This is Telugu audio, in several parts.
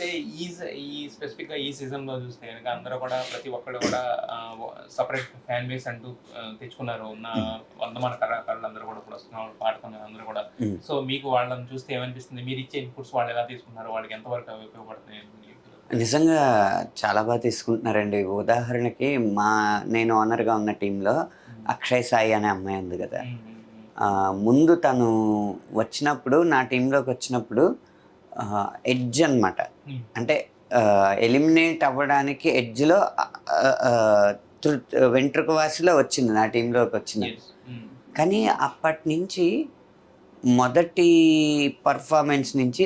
అయితే ఈ స్పెసిఫిక్గా ఈ సీజన్లో చూస్తే కనుక అందరూ కూడా ప్రతి ఒక్కళ్ళు కూడా సపరేట్ ఫ్యాన్ బేస్ అంటూ తెచ్చుకున్నారు. ఉన్న 100 మన కళాకారులు అందరూ కూడా ఇప్పుడు వస్తున్నారు పాడుతున్నారు అందరూ కూడా. సో మీకు వాళ్ళని చూస్తే ఏమనిపిస్తుంది? మీరు ఇచ్చే ఇన్పుట్స్ వాళ్ళు ఎలా తీసుకున్నారు? వాళ్ళకి ఎంతవరకు అవి ఉపయోగపడుతున్నాయి? నిజంగా చాలా బాగా తీసుకుంటున్నారండి. ఉదాహరణకి నేను ఓనర్‌గా ఉన్న టీంలో అక్షయ్ సాయి అనే అమ్మాయి ఉంది కదా! ముందు తను వచ్చినప్పుడు నా టీంలోకి వచ్చినప్పుడు ఎడ్జ్ అనమాట. అంటే ఎలిమినేట్ అవ్వడానికి ఎడ్జ్‌లో వెంట్రుక వాసిలో వచ్చింది నా టీంలోకి వచ్చింది. కానీ అప్పటి నుంచి మొదటి పర్ఫార్మెన్స్ నుంచి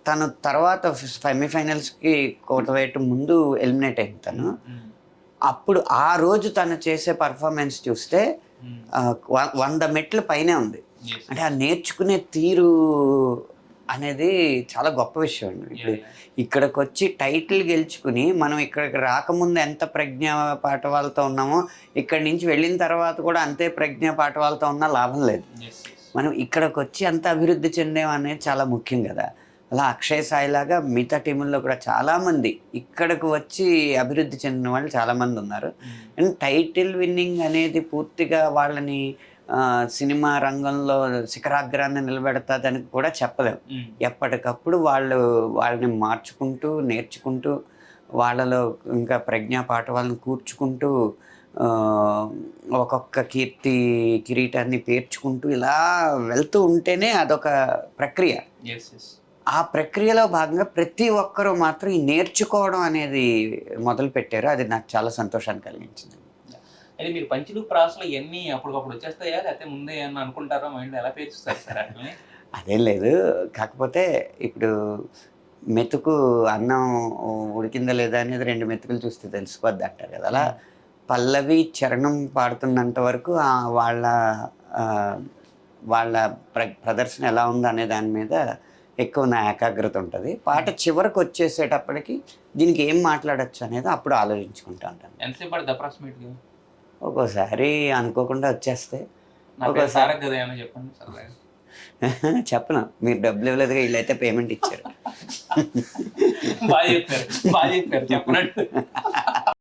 తను తర్వాత సెమీఫైనల్స్కి కోటవేట ముందు ఎలిమినేట్ అయింది తను. అప్పుడు ఆ రోజు తను చేసే పర్ఫార్మెన్స్ చూస్తే 100 మెట్ల పైనే ఉంది. అంటే ఆ నేర్చుకునే తీరు అనేది చాలా గొప్ప విషయం అండి. ఇప్పుడు ఇక్కడికి వచ్చి టైటిల్ గెలుచుకుని మనం ఇక్కడికి రాకముందు ఎంత ప్రజ్ఞా పాఠవాలతో ఉన్నామో ఇక్కడి నుంచి వెళ్ళిన తర్వాత కూడా అంతే ప్రజ్ఞా పాఠవాలతో ఉన్నా లాభం లేదు. మనం ఇక్కడికి వచ్చి అంత అభివృద్ధి చెందాం అనేది చాలా ముఖ్యం కదా. అలా అక్షయ్ సాయి లాగా మిగతా టీముల్లో కూడా చాలామంది ఇక్కడికి వచ్చి అభివృద్ధి చెందిన వాళ్ళు చాలామంది ఉన్నారు. అండ్ టైటిల్ విన్నింగ్ అనేది పూర్తిగా వాళ్ళని సినిమా రంగంలో శిఖరాగ్రాన్ని నిలబెడతాదని కూడా చెప్పలేము. ఎప్పటికప్పుడు వాళ్ళని మార్చుకుంటూ నేర్చుకుంటూ వాళ్ళలో ఇంకా ప్రజ్ఞా పాఠవాలను కూర్చుకుంటూ ఒక్కొక్క కిరీటాన్ని పేర్చుకుంటూ ఇలా వెళ్తూ ఉంటేనే అదొక ప్రక్రియ. ఆ ప్రక్రియలో భాగంగా ప్రతి ఒక్కరూ మాత్రం ఈ నేర్చుకోవడం అనేది మొదలు పెట్టారు. అది నాకు చాలా సంతోషాన్ని కలిగించింది. అయితే మీరు పంచులు ప్రాసలు ఇవన్నీ అప్పటికప్పుడు వచ్చేస్తాయా? లేకపోతే ముందే ఏమన్నా అనుకుంటారా? మైండ్లో ఎలా పేర్చుస్తారు సార్ అట్లని? అదేం లేదు. కాకపోతే ఇప్పుడు మెతుకు అన్నం ఉడికిందా లేదా అనేది 2 మెతుకులు చూస్తే తెలిసిపోద్ది అంటారు కదా. అలా పల్లవి చరణం పాడుతున్నంత వరకు వాళ్ళ ప్రదర్శన ఎలా ఉందో అనే దాని మీద ఎక్కువ నా ఏకాగ్రత ఉంటుంది. పాట చివరికి వచ్చేసేటప్పటికి దీనికి ఏం మాట్లాడచ్చు అనేది అప్పుడు ఆలోచించుకుంటా ఉంటాను. ఎంతసేపు పడుతుంది అప్రాక్సిమేట్గా? ఒక్కోసారి అనుకోకుండా వచ్చేస్తే, ఒక్కోసారి చెప్పండి. చెప్పను. మీరు డబ్బులు ఇవ్వలేదుగా, వీళ్ళైతే పేమెంట్ ఇచ్చారు. బాగా చెప్పారు చెప్పినట్టు.